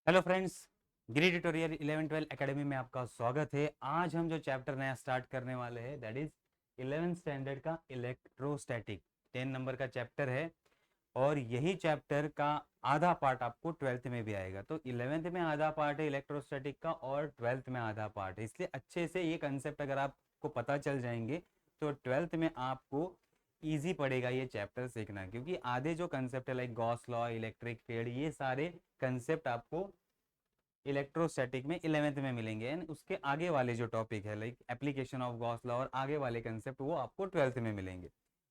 Hello friends, ग्री tutorial 11-12 academy में आपका स्वागत है। आज हम जो चैप्टर नया स्टार्ट करने वाले हैं दैट इज 11th स्टैंडर्ड का इलेक्ट्रोस्टैटिक 10 नंबर का चैप्टर है। और यही चैप्टर का आधा पार्ट आपको 12th में भी आएगा। तो 11th में आधा पार्ट है इलेक्ट्रोस्टैटिक का और 12th में आधा पार्ट है, इसलिए अच्छे से ये कंसेप्ट अगर आपको पता चल जाएंगे तो 12th में आपको इजी पड़ेगा ये चैप्टर सीखना, क्योंकि आधे जो कंसेप्ट है like Gauss law, electric field, ये सारे कंसेप्ट आपको इलेक्ट्रोस्टैटिक में 11th में मिलेंगे एंड उसके आगे वाले जो टॉपिक है like application of Gauss law और आगे वाले कंसेप्ट वो आपको 12th में मिलेंगे।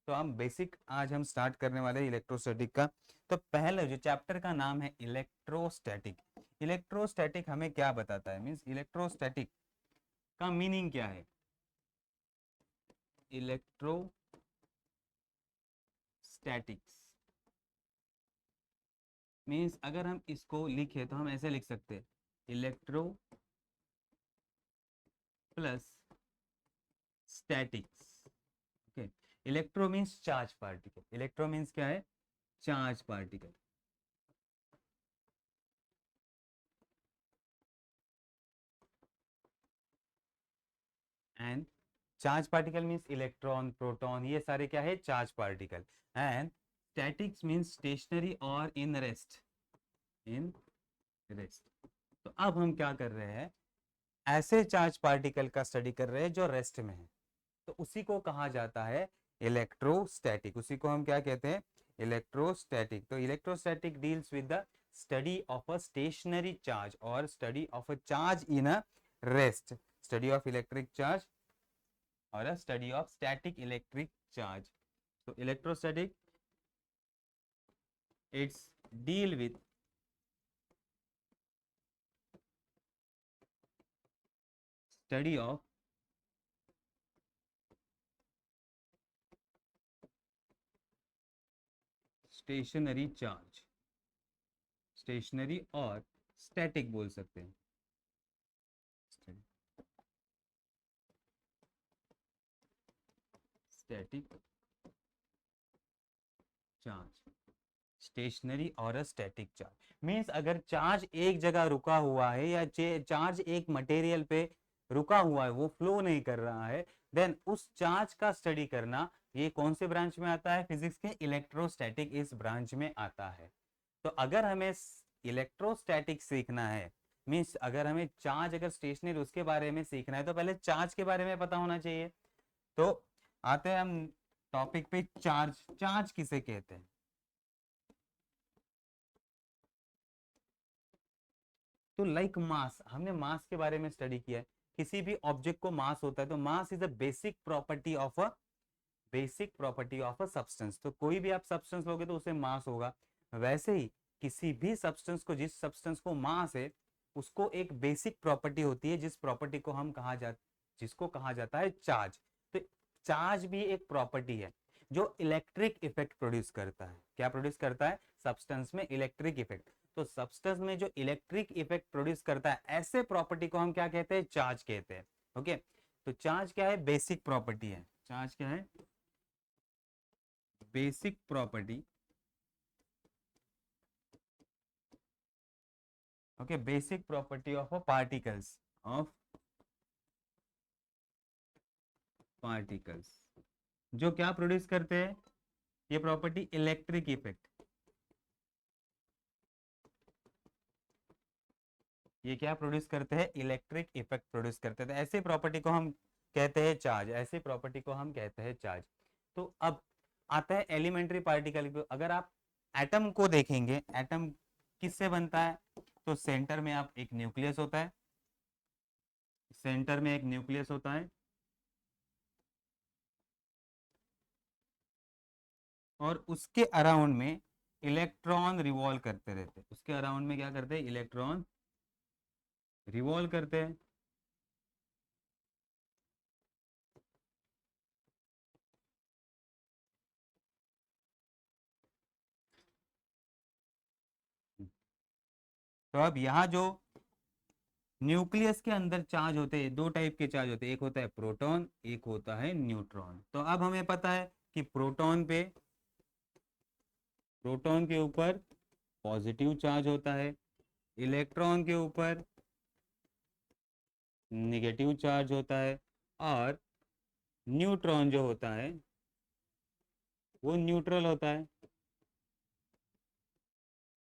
तो हम बेसिक आज हम स्टार्ट करने वाले हैं इलेक्ट्रोस्टैटिक का। तो पहले जो चैप्टर का नाम है इलेक्ट्रोस्टैटिक। इलेक्ट्रोस्टैटिक हमें क्या बताता है, मीन्स इलेक्ट्रोस्टैटिक का मीनिंग क्या है। इलेक्ट्रोस्टैटिक्स मीन्स अगर हम इसको लिखे तो हम ऐसे लिख सकते हैं, electro plus statics. Okay, electro means charge particle. Electro means क्या है, charge particle. And charge particle means electron, proton, ये सारे क्या है, charge particle. And statics means stationary और इन रेस्ट, इन रेस्ट। तो अब हम क्या कर रहे हैं, ऐसे चार्ज पार्टिकल का स्टडी कर रहे हैं जो रेस्ट में है, तो उसी को कहा जाता है इलेक्ट्रोस्टैटिक। उसी को हम क्या कहते हैं, इलेक्ट्रोस्टैटिक। तो electrostatic deals with the study of a stationary charge और study of a charge in a rest, study of electric charge और a study of static electric charge. So electrostatic, it's deal with study of stationary charge, stationary और static बोल सकते हैं, static charge, stationery और a static charge. Means अगर charge एक जगह रुका हुआ है या चार्ज एक मटेरियल पे रुका हुआ है, वो फ्लो नहीं कर रहा है, देन उस चार्ज का स्टडी करना ये कौन से ब्रांच में आता है, फिजिक्स के इलेक्ट्रोस्टैटिक इस ब्रांच में आता है। तो अगर हमें इलेक्ट्रोस्टैटिक सीखना है, मीन्स अगर हमें चार्ज अगर स्टेशनरी उसके बारे में सीखना है तो पहले चार्ज के बारे में पता होना चाहिए। तो आते हैं हम टॉपिक पे, चार्ज। चार्ज किसे कहते हैं, तो लाइक मास, हमने मास के बारे में स्टडी किया है। किसी भी ऑब्जेक्ट को मास होता है, तो mass is a basic property of a substance. तो कोई भी आप सब्सटेंस लोगे तो उसे मास होगा। वैसे ही किसी भी सब्सटेंस को, जिस सब्सटेंस को मास है, उसको एक बेसिक प्रॉपर्टी होती है जिस प्रॉपर्टी को हम जिसको कहा जाता है चार्ज। तो चार्ज भी एक प्रॉपर्टी है जो इलेक्ट्रिक इफेक्ट प्रोड्यूस करता है। क्या प्रोड्यूस करता है, सब्सटेंस में इलेक्ट्रिक इफेक्ट। तो सब्सटेंस में जो इलेक्ट्रिक इफेक्ट प्रोड्यूस करता है, ऐसे प्रॉपर्टी को हम क्या कहते हैं, चार्ज कहते हैं। ओके, तो चार्ज क्या है, बेसिक प्रॉपर्टी है। चार्ज क्या है, basic property. Okay, basic property of a particles जो क्या प्रोड्यूस करते हैं, ये प्रॉपर्टी इलेक्ट्रिक इफेक्ट। ये क्या प्रोड्यूस करते हैं, इलेक्ट्रिक इफेक्ट प्रोड्यूस करते हैं। तो ऐसे प्रॉपर्टी को हम कहते हैं चार्ज, ऐसे प्रॉपर्टी को हम कहते हैं चार्ज। तो अब आता है एलिमेंट्री पार्टिकल। अगर आप एटम को देखेंगे, एटम किससे बनता है, तो सेंटर में आप एक न्यूक्लियस होता है, सेंटर में एक न्यूक्लियस होता है और उसके अराउंड में इलेक्ट्रॉन रिवॉल्व करते रहते हैं। उसके अराउंड में क्या करते हैं, इलेक्ट्रॉन रिवॉल्व करते हैं। तो अब यहाँ जो न्यूक्लियस के अंदर चार्ज होते हैं, दो टाइप के चार्ज होते हैं, एक होता है प्रोटॉन, एक होता है न्यूट्रॉन। तो अब हमें पता है कि प्रोटॉन के ऊपर पॉजिटिव चार्ज होता है, इलेक्ट्रॉन के ऊपर निगेटिव चार्ज होता है और न्यूट्रॉन जो होता है वो न्यूट्रल होता है।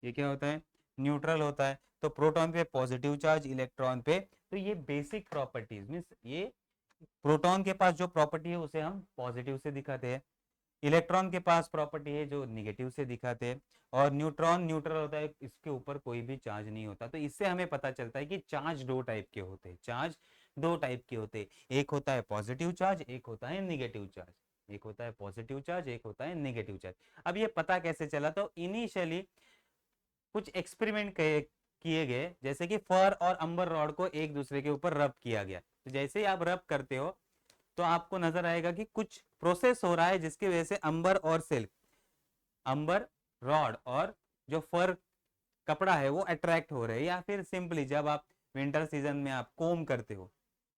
ये क्या होता है? न्यूट्रल होता है। तो प्रोटॉन पे पॉजिटिव चार्ज, इलेक्ट्रॉन पे, तो ये बेसिक प्रॉपर्टीज मीन्स ये प्रोटॉन के पास जो प्रॉपर्टी है उसे हम पॉजिटिव से दिखाते हैं, इलेक्ट्रॉन के पास प्रॉपर्टी है जो निगेटिव से दिखाते हैं, और न्यूट्रॉन न्यूट्रल होता है, इसके ऊपर कोई भी चार्ज नहीं होता। तो इससे हमें पता चलता है कि चार्ज दो टाइप के होते हैं, चार्ज दो टाइप के होते हैं, एक होता है पॉजिटिव चार्ज, एक होता है निगेटिव चार्ज। एक होता है पॉजिटिव चार्ज, एक होता है निगेटिव चार्ज। अब ये पता कैसे चला? तो इनिशियली कुछ एक्सपेरिमेंट किए गए, जैसे कि फर और अंबर रॉड को एक दूसरे के ऊपर रब किया गया। तो जैसे ही आप रब करते हो तो आपको नजर आएगा कि कुछ प्रोसेस हो रहा है जिसकी वजह से अंबर और सिल्क, अंबर रॉड और जो फर कपड़ा है वो अट्रैक्ट हो रहे हैं। या फिर सिंपली जब आप विंटर सीजन में आप कोम करते हो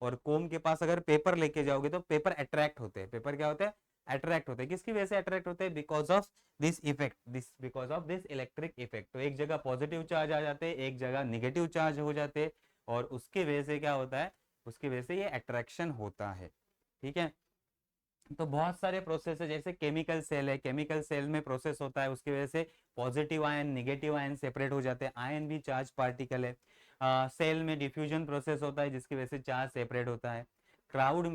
और कोम के पास अगर पेपर लेके जाओगे तो पेपर अट्रैक्ट होते हैं। पेपर क्या होते हैं? अट्रैक्ट होते हैं। किसकी वजह से अट्रैक्ट होते हैं? Because of this effect, this because of this electric effect. तो एक जगह पॉजिटिव चार्ज आ जाते हैं, एक जगह निगेटिव चार्ज हो जाते हैं, और उसकी वजह से क्या होता है? उसकी वजह से ये अट्रैक्शन होता है। ठीक है। तो बहुत सारे प्रोसेस है, जैसे केमिकल सेल है, केमिकल सेल में प्रोसेस होता है, उसकी वजह से positive ion negative ion separate हो जाते हैं। आयन भी चार्ज पार्टिकल है। सेल में डिफ्यूजन प्रोसेस होता है जिसकी वजह से चार्ज सेपरेट होता है। क्लाउड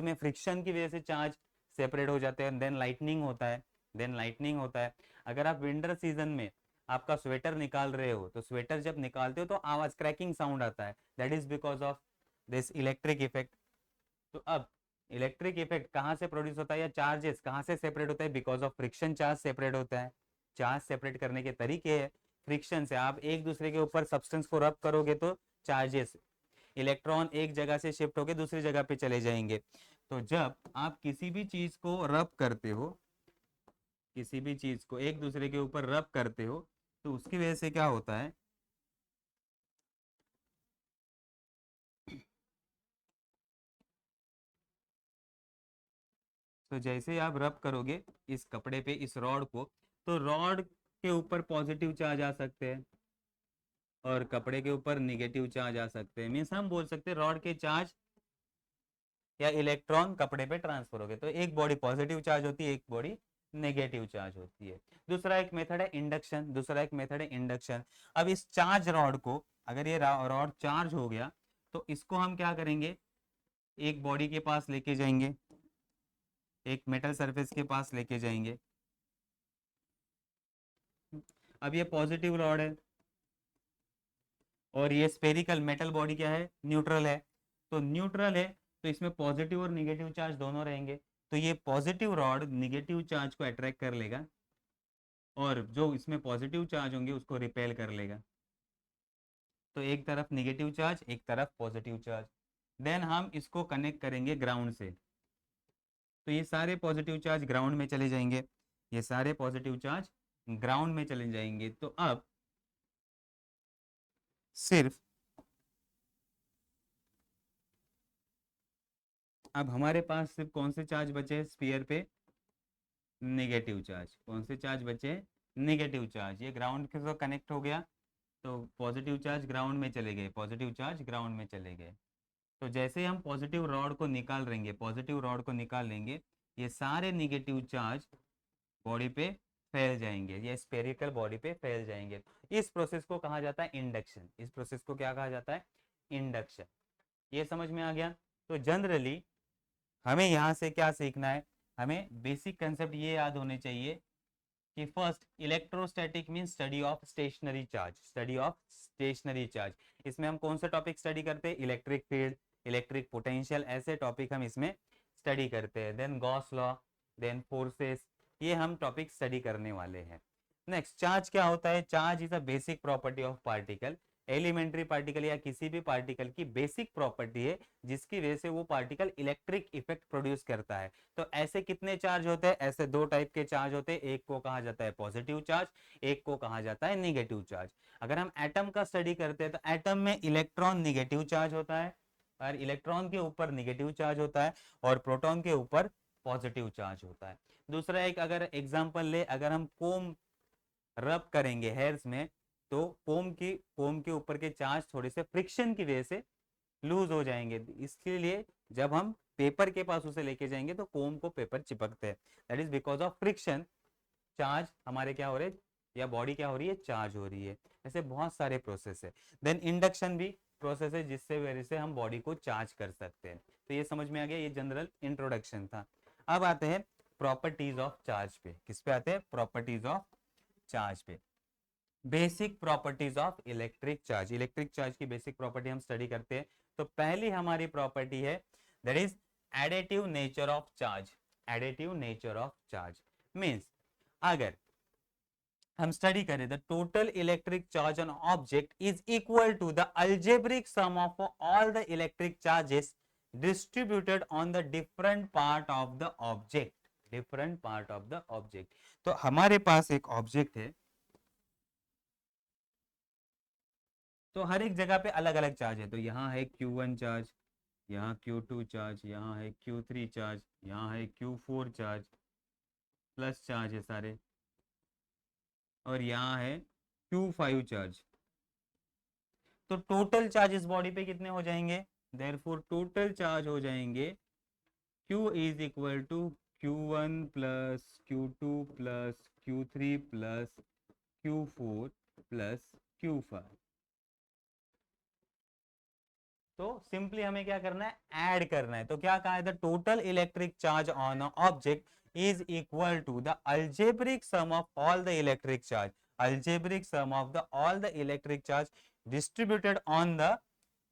में फ्रिक्शन की वजह से चार्ज सेपरेट हो जाते हैं। देन लाइटनिंग होता है, देन लाइटनिंग होता है। अगर आप विंटर सीजन में आपका स्वेटर निकाल रहे हो तो स्वेटर जब निकालते हो तो आवाज क्रैकिंग साउंड आता है, that is because of this electric effect. तो अब इलेक्ट्रिक इफेक्ट कहाँ से प्रोड्यूस होता है, या चार्जेस कहाँ से सेपरेट होता है? Because of friction charge separate होता है। चार्ज सेपरेट करने के तरीके है फ्रिक्शन से। आप एक दूसरे के ऊपर सब्सटेंस को रब करोगे तो चार्जेस, इलेक्ट्रॉन एक जगह से शिफ्ट होकर दूसरी जगह पे चले जाएंगे। तो जब आप किसी भी चीज को रब करते हो, किसी भी चीज को एक दूसरे के ऊपर रब करते हो, तो उसकी वजह से क्या होता है? तो जैसे ही आप रब करोगे इस कपड़े पे, इस रॉड को, तो रॉड के ऊपर पॉजिटिव चार्ज आ सकते हैं और कपड़े के ऊपर निगेटिव चार्ज आ सकते हैं। मीन्स हम बोल सकते हैं रॉड के चार्ज या इलेक्ट्रॉन कपड़े पे ट्रांसफर हो गए। तो एक बॉडी पॉजिटिव चार्ज होती है, एक बॉडी नेगेटिव चार्ज होती है। दूसरा एक मेथड है इंडक्शन, दूसरा एक मेथड है इंडक्शन। अब इस चार्ज रॉड को, अगर ये रॉड चार्ज हो गया तो इसको हम क्या करेंगे? एक बॉडी के पास लेके जाएंगे, एक मेटल सरफेस के पास लेके जाएंगे। अब ये पॉजिटिव रॉड है और ये स्पेरिकल मेटल बॉडी क्या है? न्यूट्रल है। तो न्यूट्रल है तो इसमें पॉजिटिव और निगेटिव चार्ज दोनों रहेंगे। तो ये पॉजिटिव रॉड निगेटिव चार्ज को अट्रैक्ट कर लेगा और जो इसमें पॉजिटिव चार्ज होंगे उसको रिपेल कर लेगा। तो एक तरफ निगेटिव चार्ज, एक तरफ पॉजिटिव चार्ज। देन हम इसको कनेक्ट करेंगे ग्राउंड से, तो ये सारे पॉजिटिव चार्ज ग्राउंड में चले जाएंगे, ये सारे पॉजिटिव चार्ज ग्राउंड में चले जाएंगे। तो अब सिर्फ, अब हमारे पास सिर्फ कौन से चार्ज बचे स्फीयर पे? Negative charge. कौन से चार्ज बचे? Negative charge. ये ग्राउंड के साथ कनेक्ट हो गया तो पॉजिटिव चार्ज ग्राउंड में चले गए, पॉजिटिव चार्ज ग्राउंड में चले गए। तो जैसे ही हम पॉजिटिव रॉड को निकाल लेंगे, पॉजिटिव रॉड को निकाल लेंगे, ये सारे निगेटिव चार्ज बॉडी पे फैल जाएंगे, ये स्पेरिकल बॉडी पे फैल जाएंगे। इस प्रोसेस को कहा जाता है इंडक्शन। इस प्रोसेस को क्या कहा जाता है? इंडक्शन। ये समझ में आ गया? तो जनरली हमें यहाँ से क्या सीखना है? हमें बेसिक कंसेप्ट ये याद होने चाहिए कि first electrostatic mean study of stationary charge, study of stationary charge. इसमें हम कौन सा टॉपिक स्टडी करते हैं? इलेक्ट्रिक फील्ड, इलेक्ट्रिक पोटेंशियल, ऐसे टॉपिक हम इसमें स्टडी करते हैं। Then Gauss law, then forces, ये हम टॉपिक स्टडी करने वाले हैं। नेक्स्ट, चार्ज क्या होता है? Charge is a basic property of particle. Elementary particle या किसी भी पार्टिकल की बेसिक प्रॉपर्टी है जिसकी वजह से वो पार्टिकल इलेक्ट्रिक इफेक्ट प्रोड्यूस करता है। तो ऐसे कितने चार्ज होते हैं? ऐसे दो टाइप के चार्ज होते हैं, एक को कहा जाता है पॉजिटिव चार्ज, एक को कहा जाता है निगेटिव चार्ज। अगर हम एटम का स्टडी करते हैं तो एटम में इलेक्ट्रॉन निगेटिव चार्ज होता है और इलेक्ट्रॉन के ऊपर निगेटिव चार्ज होता है और प्रोटॉन के ऊपर पॉजिटिव चार्ज होता है। दूसरा एक, अगर एग्जांपल ले, अगर हम कोम रब करेंगे हेयर्स में, तो उसकी वजह से क्या होगा? हेयर्स में जो इलेक्ट्रॉन है वो निगेटिव चार्ज होगा, तो कोम के ऊपर के चार्ज थोड़े से फ्रिक्शन की वजह से लूज हो जाएंगे। इसके लिए जब हम पेपर के पास उसे लेके जाएंगे तो कोम को पेपर चिपकते हैं, that is because of friction. Charge हमारे क्या हो रहे हैं, या बॉडी क्या हो रही है, चार्ज हो रही है। ऐसे बहुत सारे प्रोसेस है। देन इंडक्शन भी प्रोसेस है जिससे वजह से हम बॉडी को चार्ज कर सकते हैं। तो ये समझ में आ गया, ये जनरल इंट्रोडक्शन था। अब आते हैं प्रॉपर्टीज ऑफ चार्ज पे। किस पे आते हैं, प्रॉपर्टीज ऑफ चार्ज पे। Basic properties of electric charge, electric charge की बेसिक प्रॉपर्टी हम स्टडी करते हैं। तो पहली हमारी प्रॉपर्टी है that is additive nature of charge. Additive nature of charge means अगर हम स्टडी करें the total electric charge on object is equal to the algebraic sum of all the electric charges distributed on the different part of the object, different part of the object. तो हमारे पास एक object है, तो हर एक जगह पे अलग अलग चार्ज है। तो यहाँ है Q1 चार्ज, यहाँ Q2 चार्ज, यहाँ है Q3 चार्ज, यहाँ है Q4 चार्ज, प्लस चार्ज है सारे, और यहाँ है Q5 चार्ज। तो टोटल चार्ज इस बॉडी पे कितने हो जाएंगे, देयरफॉर टोटल चार्ज हो जाएंगे Q is equal to Q1 plus Q2 plus Q3 plus Q4 plus Q5। तो सिंपली हमें क्या करना है, ऐड करना है। तो क्या कहा है, the total electric charge on a object is equal to the algebraic sum of all the electric charge, algebraic sum of the all the electric charge distributed on the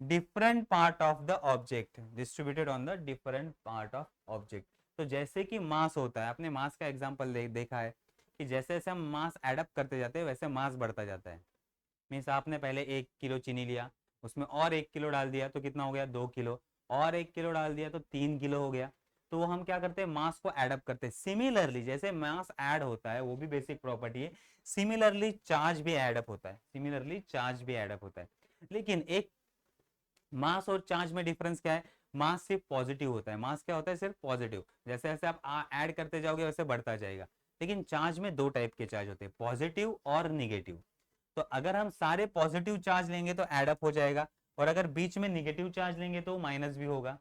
different part of the object, distributed on the different part of object. तो जैसे कि मास होता है, आपने मास का example देखा है कि जैसे जैसे हम मास एडअप करते जाते हैं वैसे मास बढ़ता जाता है। मीन्स आपने पहले 1 किलो चीनी लिया, उसमें और 1 किलो डाल दिया तो कितना हो गया, 2 किलो, और 1 किलो डाल दिया तो 3 किलो हो गया। तो वो हम क्या करते हैं, मास को एडअप करते हैं। सिमिलरली जैसे मास ऐड होता है, वो भी बेसिक प्रॉपर्टी है, सिमिलरली चार्ज भी एडअप होता है, सिमिलरली चार्ज भी एडअप होता है। लेकिन एक मास और चार्ज में डिफरेंस क्या है, मास सिर्फ पॉजिटिव होता है, मास क्या होता है, सिर्फ पॉजिटिव। जैसे जैसे आप ऐड करते जाओगे वैसे बढ़ता जाएगा। लेकिन चार्ज में दो टाइप के चार्ज होते हैं, पॉजिटिव और निगेटिव। तो अगर हम सारे पॉजिटिव चार्ज लेंगे तो एडअप हो जाएगा, और अगर बीच में निगेटिव चार्ज लेंगे तो माइनस भी होगा।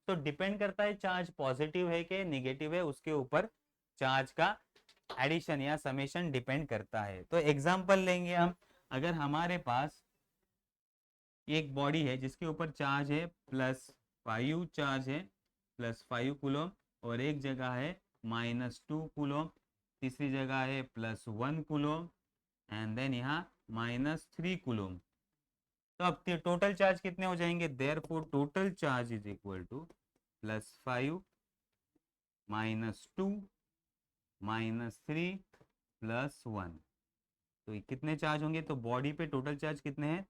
तो डिपेंड करता है चार्ज पॉजिटिव है कि निगेटिव है, उसके ऊपर चार्ज का एडिशन या समेशन डिपेंड करता है। तो एग्जांपल लेंगे हम, अगर हमारे पास एक बॉडी है जिसके ऊपर चार्ज है +5 चार्ज है, +5 कूलम, और एक जगह है -2 कूलम, तीसरी जगह है +1 कूलम, एंड देन यहाँ -3 कूलम। तो अब टोटल चार्ज कितने हो जाएंगे, therefore total charge is equal to +5 -2 -3 +1। तो ये कितने चार्ज होंगे, तो बॉडी पे टोटल चार्ज कितने हैं,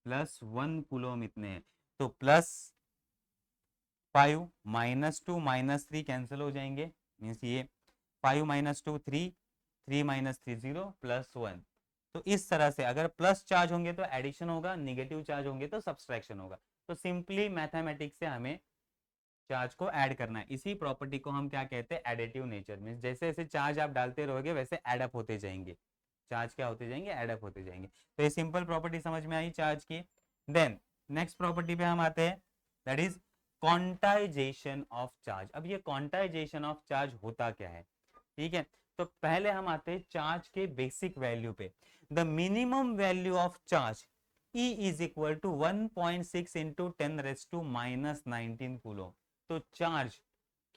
+1 कूलम इतने हैं। तो +5 -2 -3 कैंसिल हो जाएंगे, मीन्स ये 5 -2 3, 3 -3 0 +1। तो इस तरह से अगर प्लस चार्ज होंगे तो एडिशन होगा, निगेटिव चार्ज होंगे तो सब्सट्रैक्शन होगा। तो सिंपली मैथमेटिक्स से हमें चार्ज को ऐड करना है। इसी प्रॉपर्टी को हम क्या कहते हैं, एडिटिव नेचर। मींस जैसे जैसे चार्ज आप डालते रहोगे वैसे एडअप होते जाएंगे, चार्ज क्या होते जाएंगे, एडअप होते जाएंगे। तो ये सिंपल प्रॉपर्टी समझ में आई चार्ज की। देन नेक्स्ट प्रॉपर्टी पे हम आते हैं, that is quantization of charge. अब ये क्वांटाइजेशन ऑफ चार्ज होता क्या है, ठीक है। तो पहले हम आते हैं चार्ज के बेसिक वैल्यू पे। The minimum value of charge E is equal to 1.6 into 10⁻⁻19 coulomb. तो चार्ज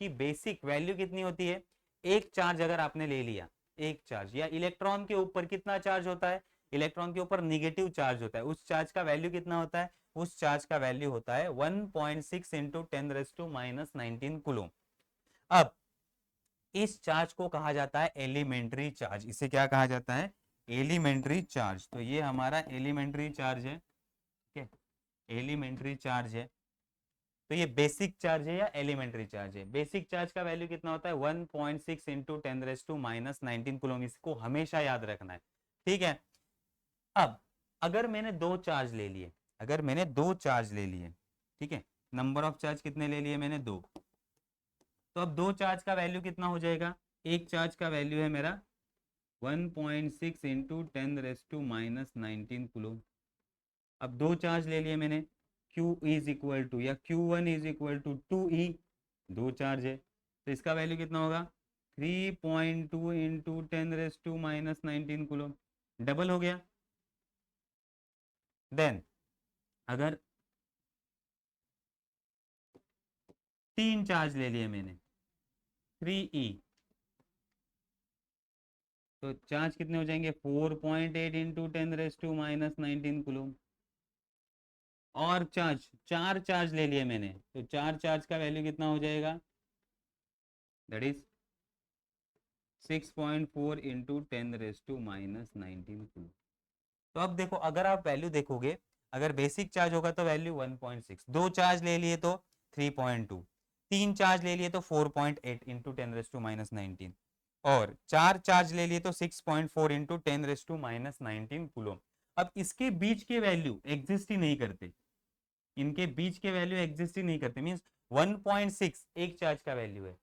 की बेसिक वैल्यू कितनी होती है, एक चार्ज अगर आपने ले लिया, एक चार्ज, या इलेक्ट्रॉन के ऊपर कितना चार्ज होता है, इलेक्ट्रॉन के ऊपर निगेटिव चार्ज होता है, उस चार्ज का वैल्यू कितना होता है, उस चार्ज का वैल्यू होता है 1.6 इंटू 10⁻⁻19 कूलम। अब इस चार्ज को कहा जाता है एलिमेंट्री चार्ज। इसे क्या कहा जाता है, एलिमेंट्री चार्ज। तो ये हमारा एलिमेंट्री चार्ज है, ठीक है, एलिमेंट्री चार्ज है। तो ये बेसिक चार्ज है या एलिमेंट्री चार्ज है। बेसिक चार्ज का वैल्यू कितना होता है, 1.6 इंटू 10⁻⁻19 कूलम। इसको हमेशा याद रखना है, ठीक है। अब अगर मैंने दो चार्ज ले लिए, अगर मैंने दो चार्ज ले लिए, ठीक है, नंबर ऑफ चार्ज कितने ले लिए मैंने, दो। तो अब दो चार्ज का वैल्यू कितना हो जाएगा, एक चार्ज का वैल्यू है मेरा 1.6 इंटू 10⁻⁻19 कूलोम। अब दो चार्ज ले लिए मैंने, Q इज इक्वल टू या Q1 is equal to 2E, दो चार्ज है तो इसका वैल्यू कितना होगा 3.2 इंटू 10⁻⁻19 कूलोम, डबल हो गया। देन अगर तीन चार्ज ले लिए मैंने 3E, तो चार्ज कितने हो जाएंगे 4.8 इंटू 10⁻⁻19 कूलोम। और चार्ज, चार चार्ज ले लिए मैंने, तो चार चार्ज का वैल्यू कितना हो जाएगा, दैट इज 6.4 इंटू 10⁻⁻19 कूलोम। तो अब देखो, अगर आप वैल्यू देखोगे, अगर बेसिक चार्ज होगा तो वैल्यू 1.6, दो चार्ज ले लिए तो 3.2, तीन चार्ज ले लिए तो 4.8 इंटू 10⁻⁻19, और चार चार्ज ले लिए तो 6.4 इंटू 10⁻⁻19 कूलोम। अब इसके बीच के वैल्यू एग्जिस्ट ही नहीं करते, इनके बीच के वैल्यू एग्जिस्ट ही नहीं करते, मींस 1.6 एक चार्ज का वैल्यू है,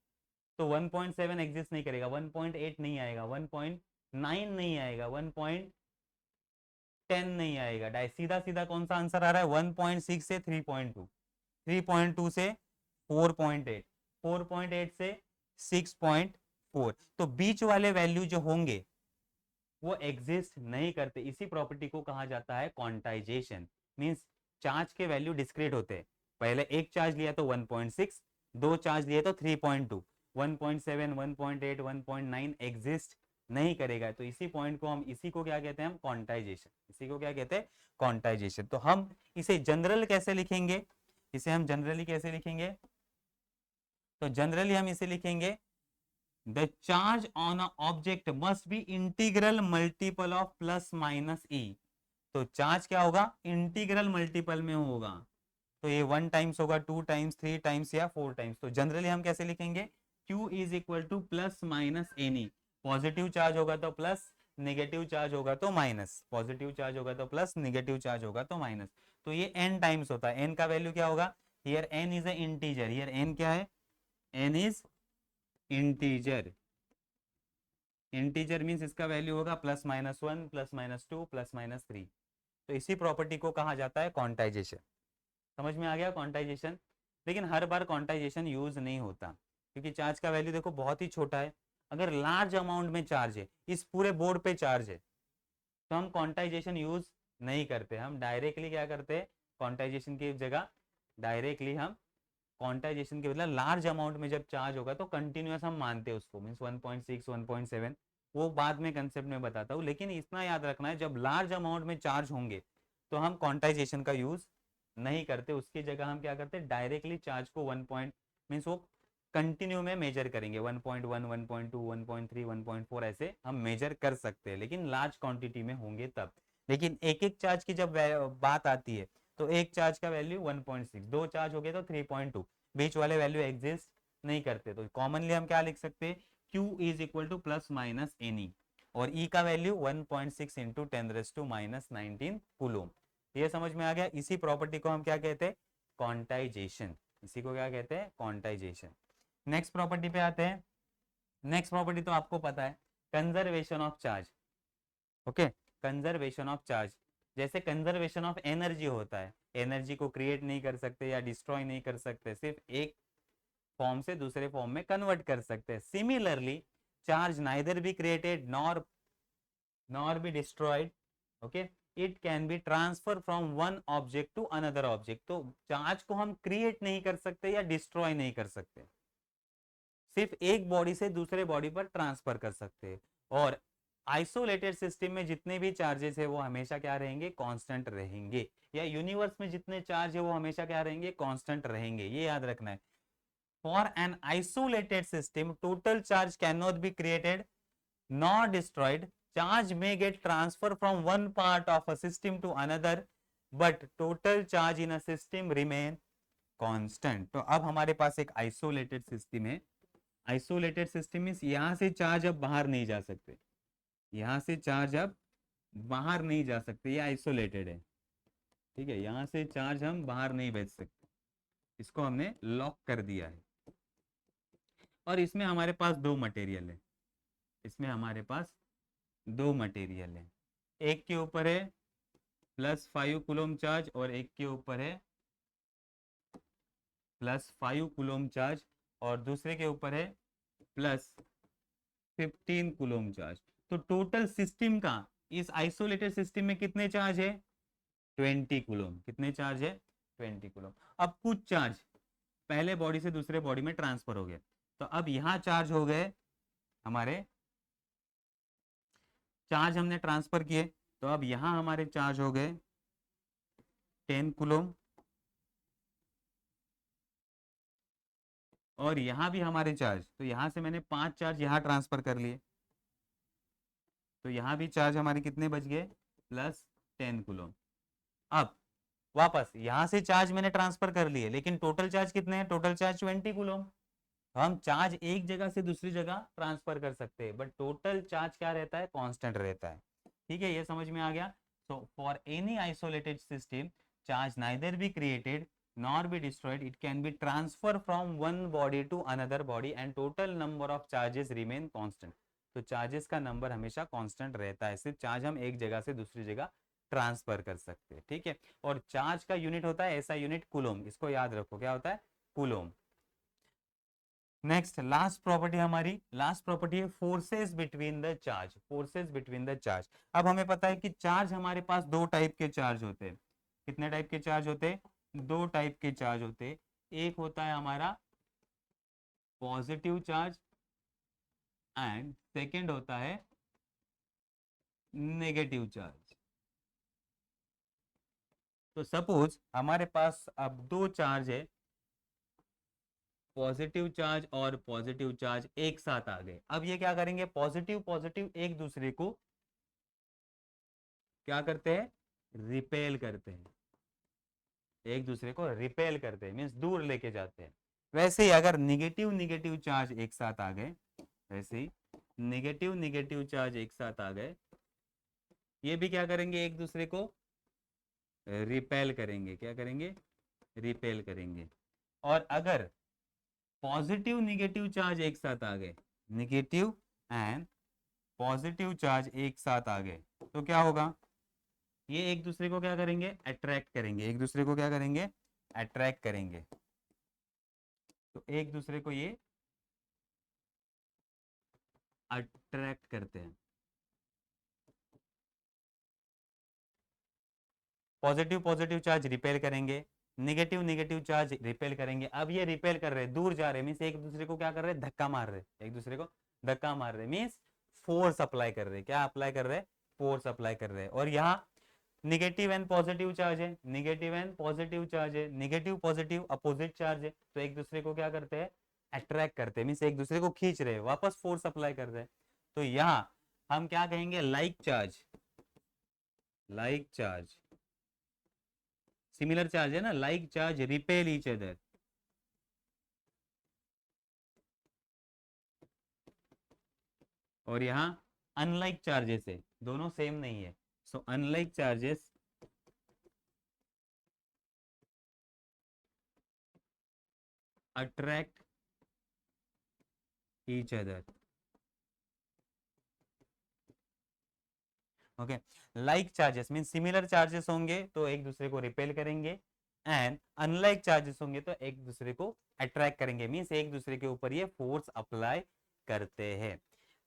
तो 1.7 एग्जिस्ट नहीं करेगा, 1.8 नहीं आएगा, 1.9 नहीं आएगा, 1.10 नहीं आएगा, सीधा सीधा कौन सा आंसर आ रहा है 1.6 से 3.2, 3.2 से 4.8, 4.8 से 6.4, तो बीच वाले वैल्यू जो होंगे वो एग्जिस्ट नहीं करते। इसी प्रॉपर्टी को कहा जाता है क्वांटाइजेशन, मींस चार्ज के वैल्यू डिस्क्रीट होते हैं। पहले एक चार्ज लिया तो 1.6, दो चार्ज लिए तो 3.2, 1.7, 1.8, 1.9 एग्जिस्ट नहीं करेगा। तो इसी पॉइंट को हम, इसी को क्या कहते हैं हम, क्वांटाइजेशन, इसी को क्या कहते हैं क्वांटाइजेशन। तो हम इसे जनरल कैसे लिखेंगे, इसे हम जनरली कैसे लिखेंगे, तो जनरली हम इसे लिखेंगे the charge on a object must be integral multiple of plus minus E. तो चार्ज क्या होगा, इंटीग्रल मल्टीपल में होगा, तो ये 1 टाइम्स होगा, 2 टाइम्स, 3 टाइम्स या 4 टाइम्स। तो जनरली हम कैसे लिखेंगे, Q is equal two plus minus any, positive charge होगा तो प्लस, नेगेटिव चार्ज होगा तो माइनस, पॉजिटिव चार्ज होगा तो प्लस, नेगेटिव चार्ज होगा तो माइनस। तो ये n टाइम्स होता है, n का वैल्यू क्या होगा, here n is a integer, here n क्या है, n is integer, integer means इसका वैल्यू होगा plus minus 1, plus minus 2, plus minus 3। तो इसी प्रॉपर्टी को कहा जाता है क्वांटाइजेशन। समझ में आ गया क्वांटाइजेशन। लेकिन हर बार क्वांटाइजेशन यूज नहीं होता, क्योंकि चार्ज का वैल्यू देखो बहुत ही छोटा है। अगर लार्ज अमाउंट में चार्ज है, इस पूरे बोर्ड पे चार्ज है, तो हम क्वांटाइजेशन यूज नहीं करते, हम डायरेक्टली क्या करते हैं, क्वांटाइजेशन की जगह डायरेक्टली हम, क्वांटाइजेशन के मतलब लार्ज अमाउंट में जब चार्ज होगा तो कंटिन्यूअस हम मानते हैं उसको, मींस 1.6, 1.7, वो बाद में कंसेप्ट में बताता हूँ। लेकिन इतना याद रखना है, जब लार्ज अमाउंट में चार्ज होंगे तो हम क्वांटाइजेशन का यूज नहीं करते, उसकी जगह हम क्या करते हैं, डायरेक्टली चार्ज को 1 पॉइंट, मीन्स वो कंटिन्यू में मेजर करेंगे, 1.1, 1.2, 1.3, 1.4 ऐसे हम मेजर कर सकते हैं, लेकिन लार्ज क्वांटिटी में होंगे तब। लेकिन एक एक चार्ज की जब बात आती है, तो एक चार्ज का वैल्यू 1.6, दो चार्ज हो गए तो 3.2, बीच वाले वैल्यू एग्जिस्ट नहीं करते। तो कॉमनली हम क्या लिख सकते हैं, Q is equal two plus minus any, और E का वैल्यू 1.6 इंटू 10⁻⁻19 कूलोम। ये समझ में आ गया। इसी प्रॉपर्टी को हम क्या कहते हैं, क्वांटाइजेशन, इसी को क्या कहते हैं, क्वांटाइजेशन। नेक्स्ट प्रॉपर्टी पे आते हैं। नेक्स्ट प्रॉपर्टी तो आपको पता है, conservation of charge. Okay, conservation of charge, जैसे कंजर्वेशन ऑफ एनर्जी होता है, एनर्जी को क्रिएट नहीं कर सकते या डिस्ट्रॉय नहीं कर सकते, सिर्फ एक फॉर्म से दूसरे फॉर्म में कन्वर्ट कर सकते हैं। Similarly charge neither be created nor be destroyed, okay, it can be transfer from one object to another object. तो चार्ज को हम क्रिएट नहीं कर सकते या डिस्ट्रॉय नहीं कर सकते, सिर्फ एक बॉडी से दूसरे बॉडी पर ट्रांसफर कर सकते हैं। और आइसोलेटेड सिस्टम में जितने भी चार्जेस है वो हमेशा क्या रहेंगे, कांस्टेंट रहेंगे, या यूनिवर्स में जितने चार्ज है वो हमेशा क्या रहेंगे, कांस्टेंट रहेंगे, ये याद रखना है। For an isolated system total charge can not be created nor destroyed. Charge may get transferred from one part of a system to another, but total charge in a system remain constant. तो अब हमारे पास एक isolated system है। Isolated system means यहां से charge अब बाहर नहीं जा सकते, यहां से चार्ज अब बाहर नहीं जा सकते, ये आइसोलेटेड है, ठीक है, यहां से चार्ज हम बाहर नहीं भेज सकते, इसको हमने लॉक कर दिया है। और इसमें हमारे पास दो मटेरियल है, इसमें हमारे पास दो मटेरियल है, एक के ऊपर है +5 कूलम चार्ज और एक के ऊपर है +5 कूलम चार्ज और दूसरे के ऊपर है +15 कूलम चार्ज। तो टोटल सिस्टम का इस आइसोलेटेड सिस्टम में कितने चार्ज है? 20 कूलम। कितने चार्ज है? 20 कूलम। अब कुछ चार्ज पहले बॉडी से दूसरे बॉडी में ट्रांसफर हो गए, तो अब यहाँ चार्ज हो गए हमारे, चार्ज हमने ट्रांसफर किए, तो अब यहाँ हमारे चार्ज हो गए 10 कूलम और यहाँ भी हमारे चार्ज, तो यहाँ से मैंने 5 चार्ज यहाँ ट्रांसफर कर लिए, तो यहाँ भी चार्ज हमारे कितने बच गए? +10 कूलम। अब वापस यहाँ से चार्ज मैंने ट्रांसफर कर लिए, लेकिन टोटल चार्ज कितने हैं? Total charge 20 coulomb. तो हम चार्ज एक जगह से दूसरी जगह ट्रांसफर कर सकते हैं, बट टोटल चार्ज क्या रहता है? कांस्टेंट रहता है। ठीक है, ये समझ में आ गया। So for any isolated system, charge neither be created nor be destroyed, it can be transfer from one body to another body and total number of charges remain constant. तो चार्जेस का नंबर हमेशा कांस्टेंट रहता है, सिर्फ charge हम एक जगह से दूसरी जगह ट्रांसफर कर सकते हैं। ठीक है, और चार्ज का यूनिट होता है ऐसा यूनिट कूलोम, इसको याद रखो, क्या होता है? कूलोम। नेक्स्ट लास्ट प्रॉपर्टी हमारी, लास्ट प्रॉपर्टी है forces between the charge. Forces between the charge. अब हमें पता है कि चार्ज हमारे पास दो टाइप के चार्ज होते हैं। कितने टाइप के चार्ज होते हैं? दो टाइप के चार्ज होते हैं। एक होता है हमारा पॉजिटिव चार्ज एंड सेकंड होता है नेगेटिव चार्ज। तो सपोज हमारे पास अब दो चार्ज है, पॉजिटिव चार्ज और पॉजिटिव चार्ज एक साथ आ गए। अब ये क्या करेंगे? पॉजिटिव पॉजिटिव एक दूसरे को क्या करते हैं? रिपेल करते हैं, एक दूसरे को रिपेल करते हैं, मीन्स दूर लेके जाते हैं। वैसे ही अगर निगेटिव निगेटिव चार्ज एक साथ आ गए, वैसे ही निगेटिव निगेटिव चार्ज एक साथ आ गए, ये भी क्या करेंगे? एक दूसरे को रिपेल करेंगे। क्या करेंगे? रिपेल करेंगे। और अगर पॉजिटिव निगेटिव चार्ज एक साथ आ गए, निगेटिव एंड पॉजिटिव चार्ज एक साथ आ गए, तो क्या होगा? ये एक दूसरे को क्या करेंगे? अट्रैक्ट करेंगे। एक दूसरे को क्या करेंगे? अट्रैक्ट करेंगे। तो एक दूसरे को ये अट्रैक्ट करते हैं। पॉजिटिव पॉजिटिव चार्ज रिपेल करेंगे, निगेटिव निगेटिव चार्ज रिपेल करेंगे। अब ये रिपेल कर रहे हैं, दूर जा रहे हैं, मीन्स एक दूसरे को क्या कर रहे हैं? धक्का मार रहे हैं। एक दूसरे को धक्का मार रहे हैं मीन्स फोर्स अप्लाई कर रहे हैं। क्या अप्लाई कर रहे हैं? फोर्स अप्लाई कर रहे हैं। और यहाँ निगेटिव एंड पॉजिटिव चार्ज है, निगेटिव एंड पॉजिटिव चार्ज है, निगेटिव पॉजिटिव अपोजिट चार्ज है, तो एक दूसरे को क्या करते हैं? अट्रैक्ट करते हैं, मीन्स एक दूसरे को खींच रहे हैं, वापस फोर्स अप्लाई कर रहे हैं। तो यहाँ हम क्या कहेंगे? Like charge, like charge, similar charge है ना, like charge repel each other. और यहाँ अनलाइक चार्जेस है, दोनों सेम नहीं है। So unlike charges attract each other. Okay, like charges mean similar charges होंगे तो एक दूसरे को रिपेल करेंगे, एंड अनलाइक चार्जेस होंगे तो एक दूसरे को अट्रैक्ट करेंगे, मीन्स एक दूसरे के ऊपर ये फोर्स अप्लाई करते हैं।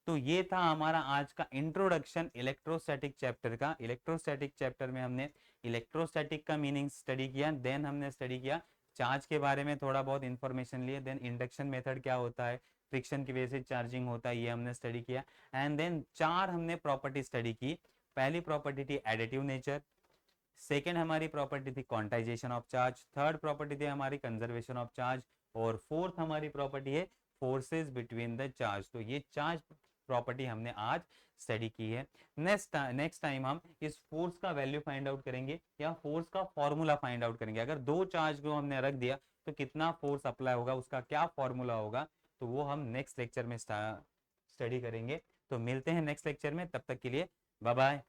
तो ये था हमारा आज का इंट्रोडक्शन इलेक्ट्रोस्टैटिक चैप्टर का। इलेक्ट्रोस्टैटिक चैप्टर में हमने इलेक्ट्रोस्टैटिक का मीनिंग स्टडी किया, देन हमने स्टडी किया चार्ज के बारे में, थोड़ा बहुत इंफॉर्मेशन लिए, देन इंडक्शन मेथड क्या होता है, फ्रिक्शन की वजह से चार्जिंग होता है, ये हमने स्टडी किया। एंड देन चार हमने प्रॉपर्टी स्टडी की। पहली प्रॉपर्टी थी एडिटिव नेचर, सेकेंड हमारी प्रॉपर्टी थी quantization of charge, third property थी हमारी कंजर्वेशन ऑफ चार्ज, और फोर्थ हमारी प्रॉपर्टी है फोर्सेस बिटवीन द चार्ज। तो ये चार्ज प्रॉपर्टी हमने आज स्टडी की है। नेक्स्ट टाइम हम इस फोर्स का वैल्यू फाइंड आउट करेंगे या फोर्स का फॉर्मूला फाइंड आउट करेंगे। अगर दो चार्ज को हमने रख दिया तो कितना फोर्स अप्लाई होगा, उसका क्या फॉर्मूला होगा, तो वो हम नेक्स्ट लेक्चर में स्टडी करेंगे। तो मिलते हैं नेक्स्ट लेक्चर में, तब तक के लिए बाय बाय।